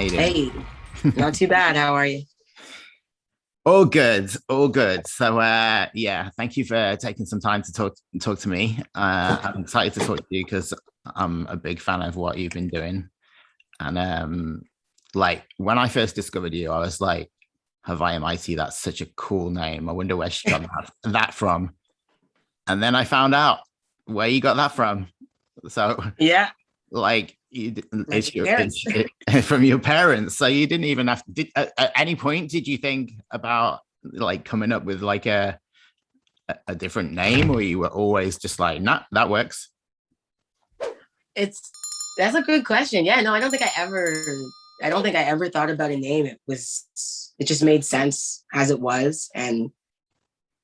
you doing? Hey, not too bad. How are you? All good, all good. So yeah, thank you for taking some time to talk to me. I'm excited to talk to you because I'm a big fan of what you've been doing. And like when I first discovered you, I was like, Haviah Mighty, that's such a cool name. I wonder where she got that from. And then I found out where you got that from. So Yeah, like my parents. from your parents, so you didn't even have did at any point did you think about like coming up with like a different name, or you were always just like, nah, that works? It's that's a good question. Yeah, no, I don't think I ever thought about a name. It just made sense as it was, and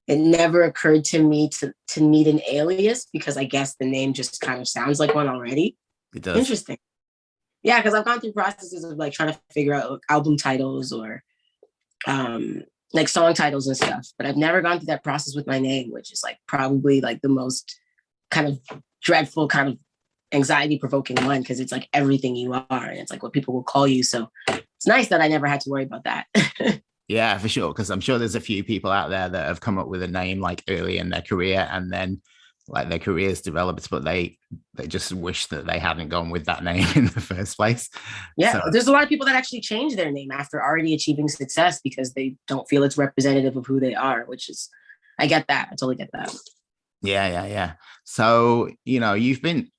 it never occurred to me to need an alias because I guess the name just kind of sounds like one already. It does. Interesting. Yeah, because I've gone through processes of like trying to figure out like, album titles or um like song titles and stuff, but I've never gone through that process with my name, which is like probably like the most kind of dreadful, kind of anxiety provoking one because it's like everything you are and it's like what people will call you. So it's nice that I never had to worry about that. Yeah, for sure, because I'm sure there's a few people out there that have come up with a name like early in their career, and then like their careers developed, but they just wish that they hadn't gone with that name in the first place. Yeah, So there's a lot of people that actually change their name after already achieving success because they don't feel it's representative of who they are, which is, I get that. I totally get that. yeah. So, you've been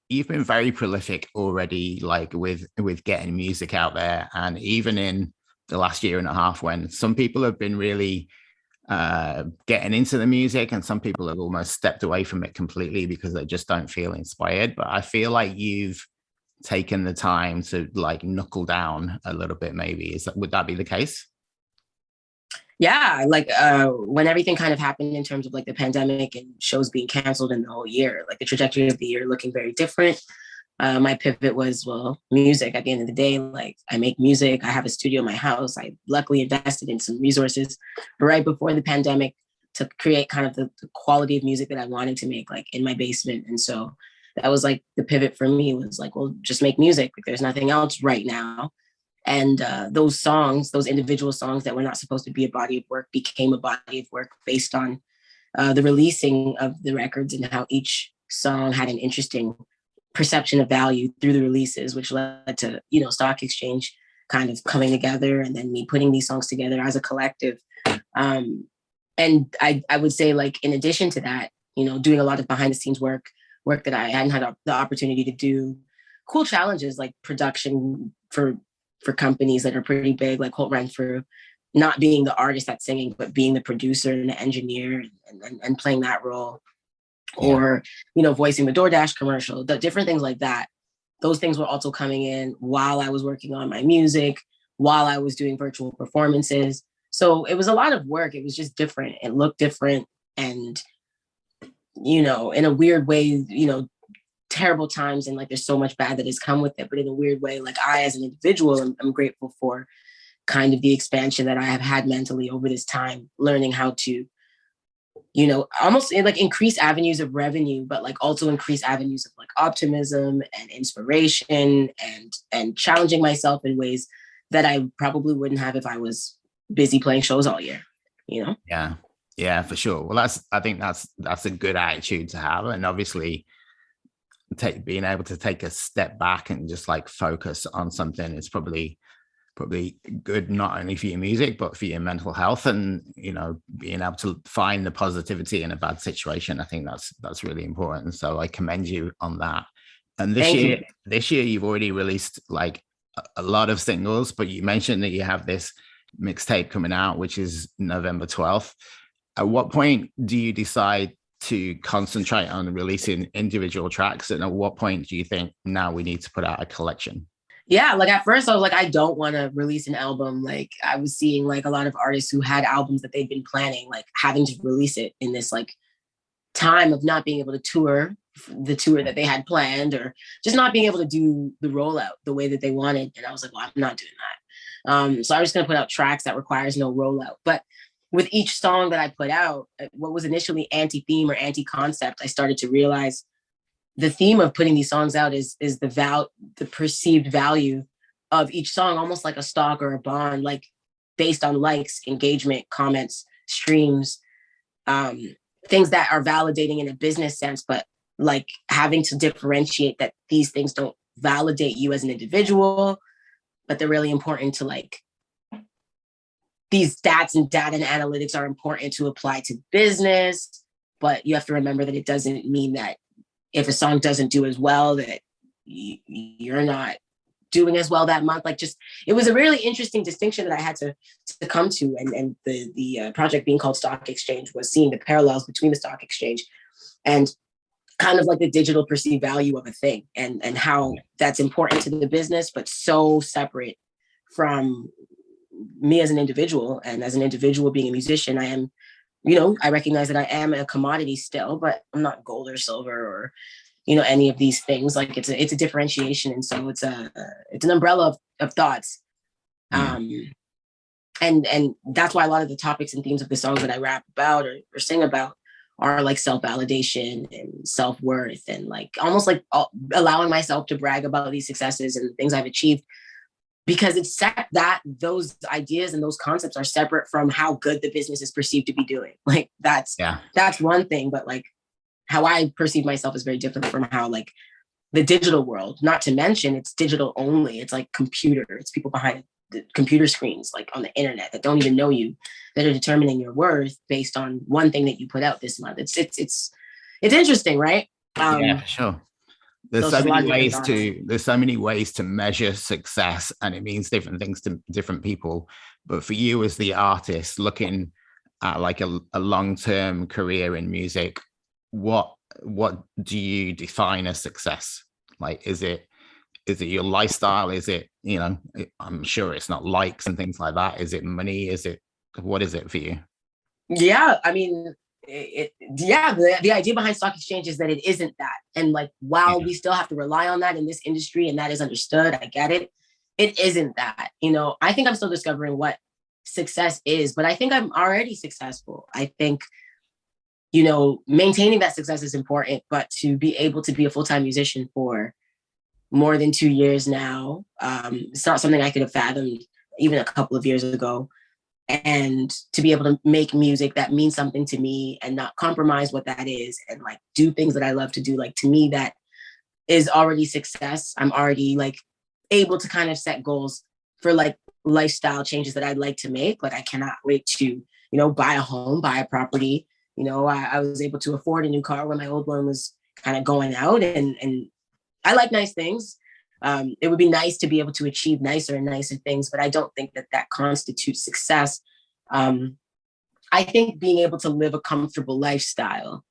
very prolific already, like with getting music out there. And even in the last year and a half, when some people have been really getting into the music and some people have almost stepped away from it completely because they just don't feel inspired. But I feel like you've taken the time to like knuckle down a little bit, maybe. Would that be the case? Yeah, like when everything kind of happened in terms of like the pandemic and shows being canceled in the whole year, like the trajectory of the year looking very different. My pivot was, well, music at the end of the day. Like I make music, I have a studio in my house. I luckily invested in some resources right before the pandemic to create kind of the quality of music that I wanted to make, like in my basement. And so that was like the pivot for me was like, well, just make music. Like there's nothing else right now. And those songs, those individual songs that were not supposed to be a body of work became a body of work based on the releasing of the records and how each song had an interesting perception of value through the releases, which led to, stock exchange kind of coming together and then me putting these songs together as a collective. And I would say like, in addition to that, doing a lot of behind the scenes work that I hadn't had the opportunity to do, cool challenges like production for companies that are pretty big, like Holt Renfrew, not being the artist that's singing, but being the producer and the engineer and playing that role, Yeah. or, voicing the DoorDash commercial, the different things like that. Those things were also coming in while I was working on my music, while I was doing virtual performances. So it was a lot of work. It was just different. It looked different. And, in a weird way, terrible times and like there's so much bad that has come with it, but in a weird way, like I as an individual I'm grateful for kind of the expansion that I have had mentally over this time, learning how to almost like increase avenues of revenue, but like also increase avenues of like optimism and inspiration and challenging myself in ways that I probably wouldn't have if I was busy playing shows all year. Yeah, for sure. Well, I think that's a good attitude to have, and obviously being able to take a step back and just like focus on something is probably good, not only for your music but for your mental health, and being able to find the positivity in a bad situation. I think that's really important, so I commend you on that. And this Thank year you. this year you've already released like a lot of singles, but you mentioned that you have this mixtape coming out, which is November 12th. At what point do you decide to concentrate on releasing individual tracks, and at what point do you think now we need to put out a collection? Yeah, like at first I was like, I don't want to release an album. Like I was seeing like a lot of artists who had albums that they'd been planning, like having to release it in this like time of not being able to tour the tour that they had planned, or just not being able to do the rollout the way that they wanted. And I was like, well, I'm not doing that. So I was just going to put out tracks that requires no rollout. But with each song that I put out, what was initially anti-theme or anti-concept, I started to realize the theme of putting these songs out is the perceived value of each song, almost like a stock or a bond, like based on likes, engagement, comments, streams, things that are validating in a business sense, but like having to differentiate that these things don't validate you as an individual, but they're really important to like these stats and data and analytics are important to apply to business. But you have to remember that it doesn't mean that if a song doesn't do as well, that you're not doing as well that month. Like, just, it was a really interesting distinction that I had to come to. And the project being called Stock Exchange was seeing the parallels between the stock exchange and kind of like the digital perceived value of a thing, and how that's important to the business, but so separate from me as an individual. And as an individual being a musician, I am, you know, I recognize that I am a commodity still, but I'm not gold or silver or, you know, any of these things. Like it's a differentiation. And so it's an umbrella of thoughts. And that's why a lot of the topics and themes of the songs that I rap about or sing about are like self-validation and self-worth, and like almost like allowing myself to brag about these successes and things I've achieved, because it's set that those ideas and those concepts are separate from how good the business is perceived to be doing. Like that's one thing, but like how I perceive myself is very different from how like the digital world, not to mention it's digital only. It's like computer, it's people behind the computer screens, like on the internet that don't even know you, that are determining your worth based on one thing that you put out this month. It's interesting, right? Yeah, for sure. There's so many ways to measure success, and it means different things to different people. But for you as the artist looking at like a long-term career in music, what do you define as success? Like, is it your lifestyle? Is it, you know, I'm sure it's not likes and things like that. Is it money? What is it for you? Yeah, I mean, the idea behind stock exchange is that it isn't that. And like, while we still have to rely on that in this industry, and that is understood, I get it. It isn't that, you know. I think I'm still discovering what success is, but I think I'm already successful. I think, you know, maintaining that success is important, but to be able to be a full-time musician for more than 2 years now, it's not something I could have fathomed even a couple of years ago. And to be able to make music that means something to me and not compromise what that is, and like do things that I love to do, like to me, that is already success. I'm already like able to kind of set goals for like lifestyle changes that I'd like to make. Like I cannot wait to, you know, buy a home, buy a property. You know, I was able to afford a new car when my old one was kind of going out, and I like nice things. It would be nice to be able to achieve nicer and nicer things, but I don't think that constitutes success. I think being able to live a comfortable lifestyle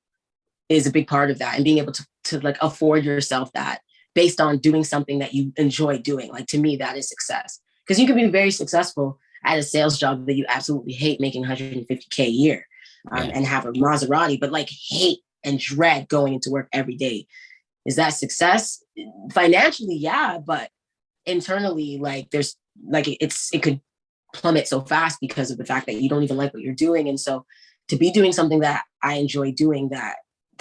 is a big part of that, and being able to like afford yourself that based on doing something that you enjoy doing. Like, to me, that is success, because you can be very successful at a sales job that you absolutely hate, making $150K a year, and have a Maserati, but like hate and dread going into work every day. Is that success? Financially, yeah, but internally, like there's like it could plummet so fast because of the fact that you don't even like what you're doing. And so to be doing something that I enjoy doing, that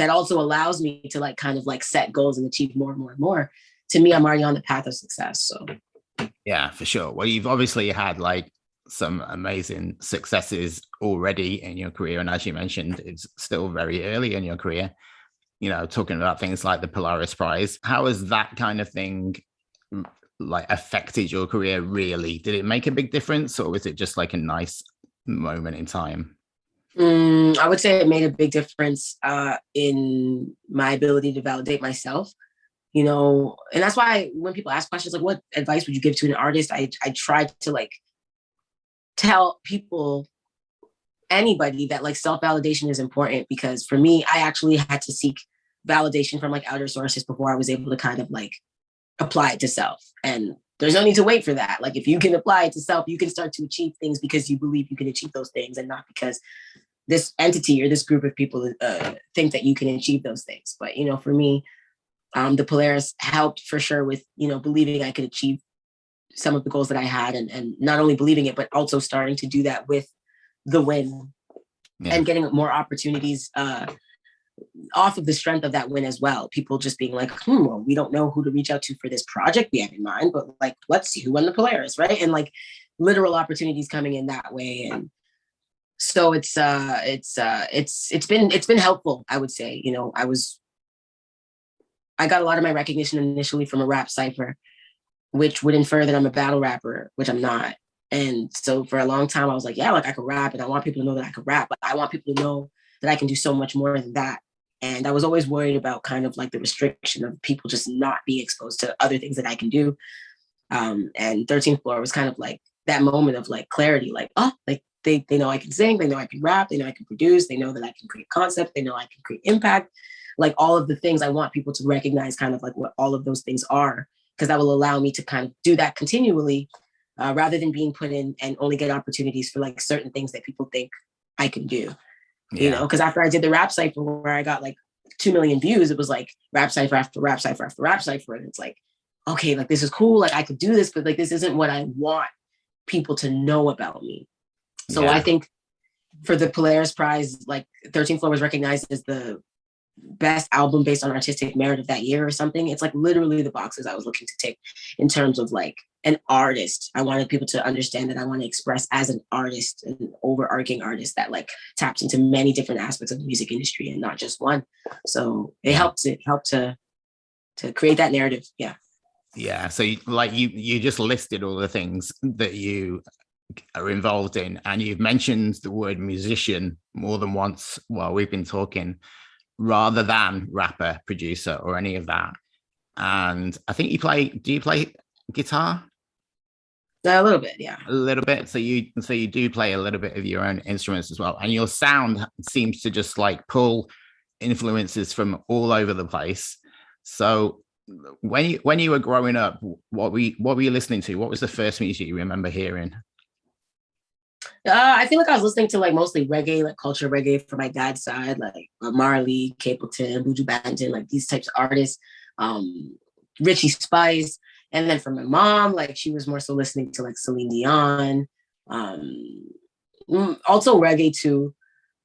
also allows me to like kind of like set goals and achieve more and more and more, to me, I'm already on the path of success. So yeah, for sure. Well, you've obviously had like some amazing successes already in your career, and as you mentioned, it's still very early in your career. You know, talking about things like the Polaris Prize, how has that kind of thing like affected your career really? Did it make a big difference, or was it just like a nice moment in time? I would say it made a big difference in my ability to validate myself, you know. And that's why when people ask questions like, what advice would you give to an artist? I try to like tell people, anybody, that like self-validation is important, because for me, I actually had to seek validation from like outer sources before I was able to kind of like apply it to self. And there's no need to wait for that. Like, if you can apply it to self, you can start to achieve things because you believe you can achieve those things, and not because this entity or this group of people think that you can achieve those things. But, you know, for me, the Polaris helped for sure with, you know, believing I could achieve some of the goals that I had, and not only believing it, but also starting to do that with the win, and getting more opportunities off of the strength of that win as well, people just being like, well, we don't know who to reach out to for this project we have in mind, but like, let's see who won the Polaris, right? And like literal opportunities coming in that way. And so it's been helpful, I would say. You know, I got a lot of my recognition initially from a rap cipher, which would infer that I'm a battle rapper, which I'm not. And so for a long time, I was like, yeah, like I could rap, and I want people to know that I could rap, but I want people to know that I can do so much more than that. And I was always worried about kind of like the restriction of people just not being exposed to other things that I can do. And 13th Floor was kind of like that moment of like clarity, like, oh, like they know I can sing, they know I can rap, they know I can produce, they know that I can create concept, they know I can create impact, like all of the things. I want people to recognize kind of like what all of those things are, because that will allow me to kind of do that continually, rather than being put in and only get opportunities for like certain things that people think I can do. Yeah. You know, because after I did the rap cipher where I got like 2 million views, it was like rap cipher after rap cipher after rap cipher. And it's like, okay, like this is cool. Like I could do this, but like this isn't what I want people to know about me. So I think for the Polaris Prize, like 13th Floor was recognized as the best album based on artistic merit of that year or something. It's like literally the boxes I was looking to tick in terms of like an artist. I wanted people to understand that I want to express as an artist, an overarching artist that like taps into many different aspects of the music industry and not just one. So it helped to create that narrative. Yeah. So you just listed all the things that you are involved in, and you've mentioned the word musician more than once while we've been talking, rather than rapper, producer, or any of that. And I think do you play guitar? A little bit, yeah. A little bit. So you do play a little bit of your own instruments as well. And your sound seems to just like pull influences from all over the place. So when you were growing up, what were you listening to? What was the first music you remember hearing? I feel like I was listening to like mostly reggae, like culture reggae from my dad's side, like Marley, Capleton, Buju Banton, like these types of artists, Richie Spice. And then for my mom, like she was more so listening to like Celine Dion, also reggae too,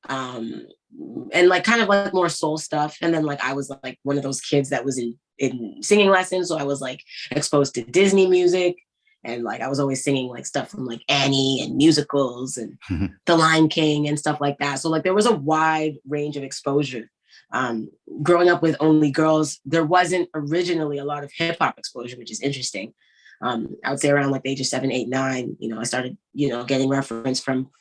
and like kind of like more soul stuff. And then like I was like one of those kids that was in singing lessons, so I was like exposed to Disney music. And like I was always singing like stuff from like Annie and musicals and The Lion King and stuff like that. So like there was a wide range of exposure. Growing up with only girls, there wasn't originally a lot of hip hop exposure, which is interesting. I would say around like the age of 7, 8, 9, you know, I started, you know, getting reference from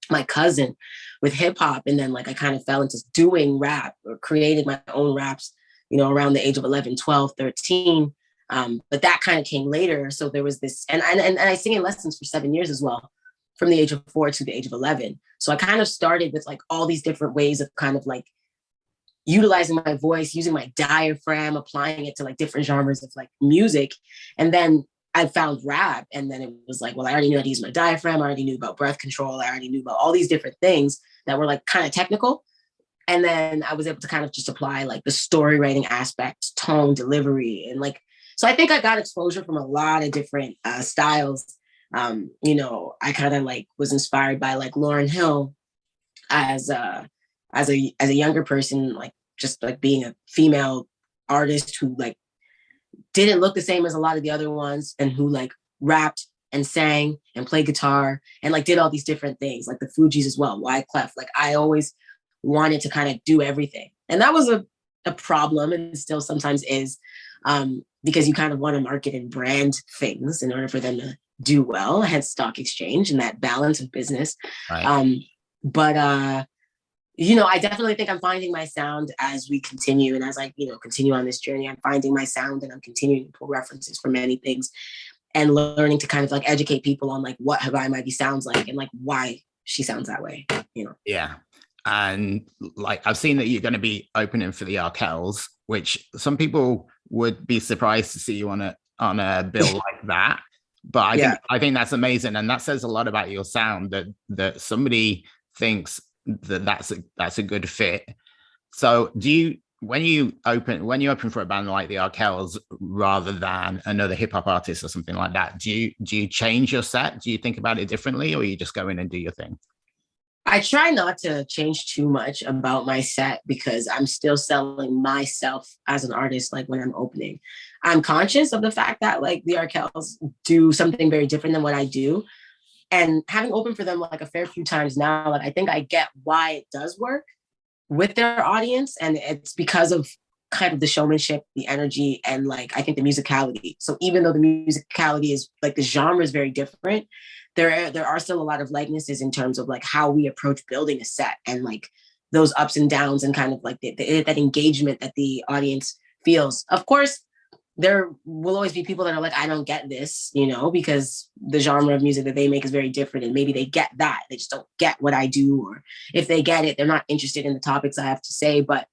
my cousin with hip hop. And then like I kind of fell into doing rap or created my own raps, you know, around the age of 11, 12, 13. But that kind of came later. So there was this, and I sing in lessons for 7 years as well, from the age of 4 to the age of 11. So I kind of started with like all these different ways of kind of like utilizing my voice, using my diaphragm, applying it to like different genres of like music. And then I found rap, and then it was like, well, I already knew how to use my diaphragm. I already knew about breath control. I already knew about all these different things that were like kind of technical. And then I was able to kind of just apply like the story writing aspect, tone, delivery, and like, so I think I got exposure from a lot of different styles. You know, I kind of like was inspired by like Lauryn Hill as a younger person, like just like being a female artist who like didn't look the same as a lot of the other ones, and who like rapped and sang and played guitar and like did all these different things, like the Fugees as well, Wyclef. Like I always wanted to kind of do everything, and that was a problem, and still sometimes is. Because you kind of want to market and brand things in order for them to do well, hence stock exchange and that balance of business. Right. But you know, I definitely think I'm finding my sound as we continue. And as I, you know, continue on this journey, I'm finding my sound, and I'm continuing to pull references from many things and learning to kind of like educate people on like what Haviah Mighty sounds like and like why she sounds that way, you know? Yeah. And like, I've seen that you're going to be opening for the Arkells, which some people would be surprised to see you on a bill like that. But I think that's amazing. And that says a lot about your sound, that somebody thinks that's a good fit. So when you open for a band like the Arkells rather than another hip hop artist or something like that, do you change your set? Do you think about it differently, or you just go in and do your thing? I try not to change too much about my set because I'm still selling myself as an artist. Like when I'm opening, I'm conscious of the fact that like the Arkells do something very different than what I do. And having opened for them like a fair few times now, like I think I get why it does work with their audience. And it's because of kind of the showmanship, the energy, and like I think the musicality. So even though the musicality is like the genre is very different, there are still a lot of likenesses in terms of like how we approach building a set and like those ups and downs and kind of like that engagement that the audience feels. Of course, there will always be people that are like, I don't get this, you know, because the genre of music that they make is very different. And maybe they get that. They just don't get what I do. Or if they get it, they're not interested in the topics I have to say. But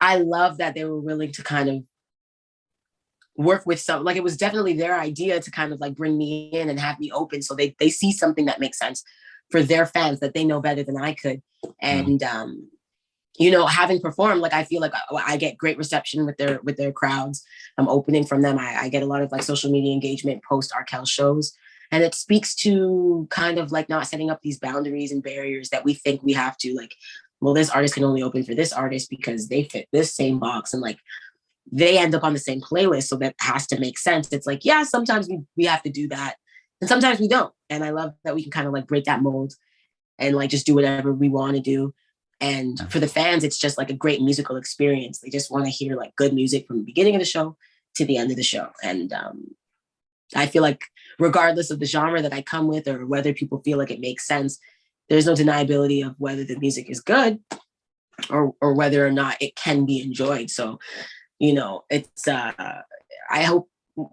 I love that they were willing to kind of work with some, like it was definitely their idea to kind of like bring me in and have me open. So they see something that makes sense for their fans that they know better than I could. And, you know, having performed, like I feel like I get great reception with their crowds. I'm opening from them. I get a lot of like social media engagement post Arkell shows, and it speaks to kind of like not setting up these boundaries and barriers that we think we have to. Like, well, this artist can only open for this artist because they fit this same box, and like they end up on the same playlist, so that has to make sense. It's like, yeah, sometimes we have to do that, and sometimes we don't. And I love that we can kind of like break that mold and like just do whatever we want to do. And for the fans, it's just like a great musical experience. They just want to hear like good music from the beginning of the show to the end of the show. And I feel like regardless of the genre that I come with or whether people feel like it makes sense, there's no deniability of whether the music is good or whether or not it can be enjoyed. So, you know, it's I hope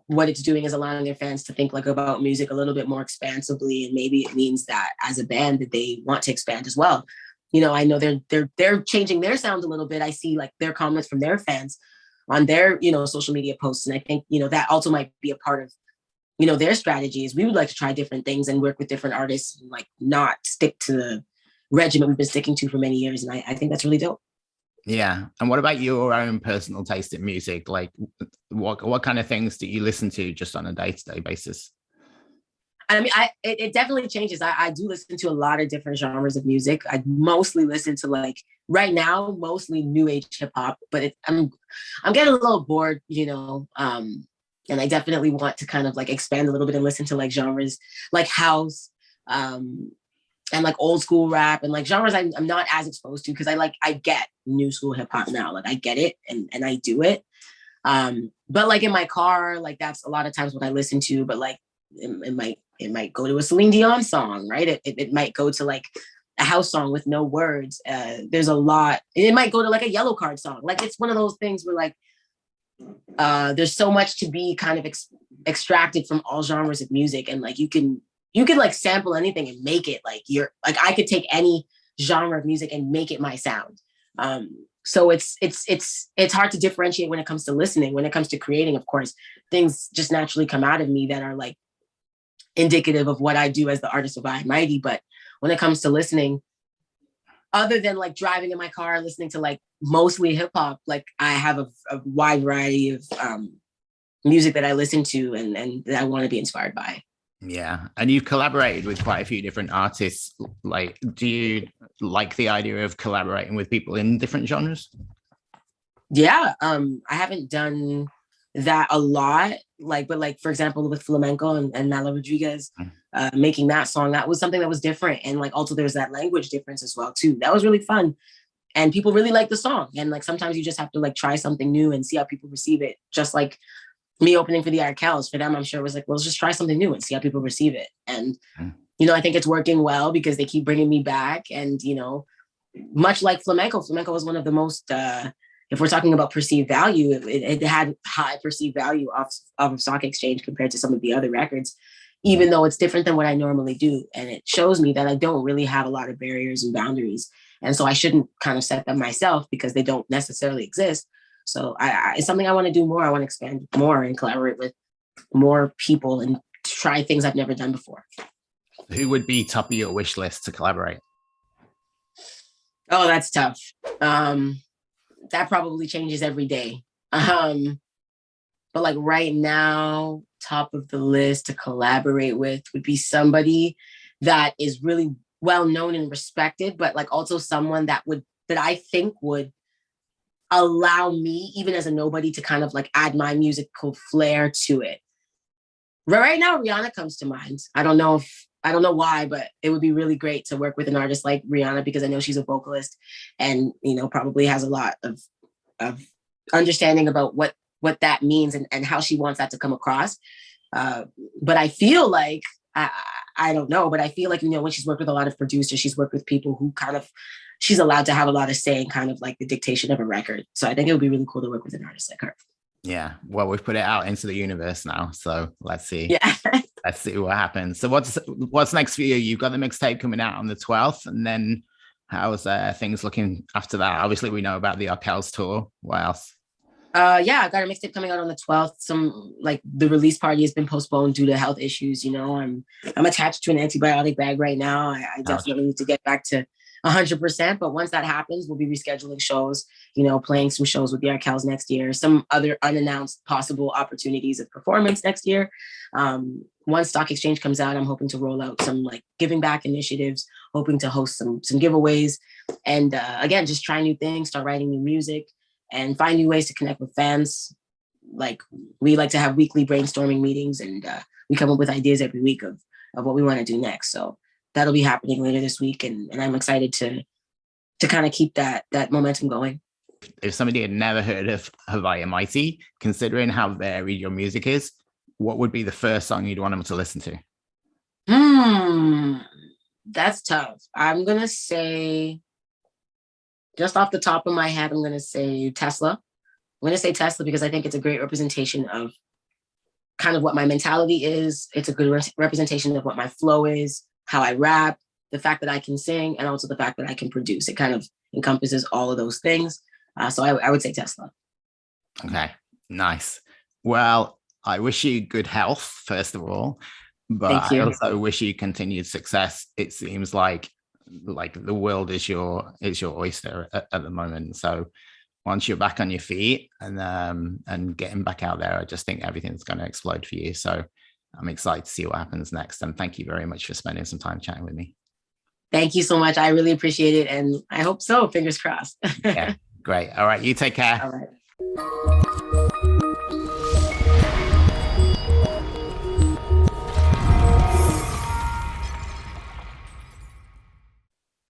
what it's doing is allowing their fans to think like about music a little bit more expansively. And maybe it means that as a band that they want to expand as well. You know, I know they're changing their sound a little bit. I see like their comments from their fans on their, you know, social media posts. And I think, you know, that also might be a part of, you know, their strategies. We would like to try different things and work with different artists and like not stick to the regimen we've been sticking to for many years. And I think that's really dope. Yeah. And what about your own personal taste in music? Like what kind of things do you listen to just on a day-to-day basis? I mean, it definitely changes. I do listen to a lot of different genres of music. I mostly listen to like right now, mostly new age hip hop, but I'm getting a little bored, you know. And I definitely want to kind of like expand a little bit and listen to like genres like house, and like old school rap and like genres I'm not as exposed to because I get new school hip hop now. Like I get it and I do it. But like in my car, like that's a lot of times what I listen to, but like it might go to a Celine Dion song, right? It might go to like a house song with no words. There's a lot. It might go to like a Yellow Card song. Like it's one of those things where like there's so much to be kind of extracted from all genres of music, and like you can like sample anything and make it like I could take any genre of music and make it my sound. So it's hard to differentiate when it comes to listening. When it comes to creating, of course, things just naturally come out of me that are like indicative of what I do as the artist of Haviah Mighty. But when it comes to listening, other than like driving in my car, listening to like mostly hip hop, like I have a wide variety of music that I listen to and that I want to be inspired by. Yeah. And you've collaborated with quite a few different artists. Like, do you like the idea of collaborating with people in different genres? Yeah. I haven't done that a lot. Like, but like, for example, with Flamenco and Nala Rodriguez, making that song, that was something that was different. And like, also there's that language difference as well too. That was really fun. And people really like the song. And like, sometimes you just have to like try something new and see how people receive it. Just like me opening for the Arkells, for them, I'm sure it was like, well, let's just try something new and see how people receive it. And, you know, I think it's working well because they keep bringing me back. And, you know, much like Flamenco was one of the most, if we're talking about perceived value, it had high perceived value off of Stock Exchange compared to some of the other records, even though it's different than what I normally do. And it shows me that I don't really have a lot of barriers and boundaries. And so I shouldn't kind of set them myself because they don't necessarily exist. So it's something I want to do more. I want to expand more and collaborate with more people and try things I've never done before. Who would be top of your wish list to collaborate? Oh, that's tough. That probably changes every day. But like right now, top of the list to collaborate with would be somebody that is really well known and respected, but like also someone that I think would allow me, even as a nobody, to kind of like add my musical flair to it. Right now, Rihanna comes to mind. I don't know why, but it would be really great to work with an artist like Rihanna, because I know she's a vocalist and, you know, probably has a lot of understanding about what that means and how she wants that to come across. But I feel like, I don't know, but I feel like, you know, when she's worked with a lot of producers, she's worked with people who kind of, she's allowed to have a lot of say in kind of like the dictation of a record. So I think it would be really cool to work with an artist like her. Yeah, well, we've put it out into the universe now, so let's see. Yeah. Let's see what happens. So what's next for you? You've got the mixtape coming out on the 12th, and then how's things looking after that? Obviously, we know about the acclaimed tour. What else? Yeah, I got a mixtape coming out on the 12th. Some like the release party has been postponed due to health issues. You know, I'm attached to an antibiotic bag right now. I definitely need to get back to 100%. But once that happens, we'll be rescheduling shows, you know, playing some shows with the Arkells next year, some other unannounced possible opportunities of performance next year. Once Stock Exchange comes out, I'm hoping to roll out some like giving back initiatives, hoping to host some giveaways. And again, just try new things, start writing new music, and find new ways to connect with fans. Like we like to have weekly brainstorming meetings, and we come up with ideas every week of what we want to do next. So that'll be happening later this week. And I'm excited to kind of keep that momentum going. If somebody had never heard of Haviah Mighty, considering how varied your music is, what would be the first song you'd want them to listen to? That's tough. I'm going to say, just off the top of my head, I'm going to say Tesla. I'm going to say Tesla because I think it's a great representation of kind of what my mentality is. It's a good representation of what my flow is, how I rap, the fact that I can sing, and also the fact that I can produce. It kind of encompasses all of those things. So I would say Tesla. Okay, nice. Well, I wish you good health, first of all, but I also wish you continued success. It seems like the world is your oyster at the moment. So once you're back on your feet and getting back out there, I just think everything's going to explode for you. So I'm excited to see what happens next. And thank you very much for spending some time chatting with me. Thank you so much. I really appreciate it. And I hope so. Fingers crossed. Yeah, great. All right. You take care. All right.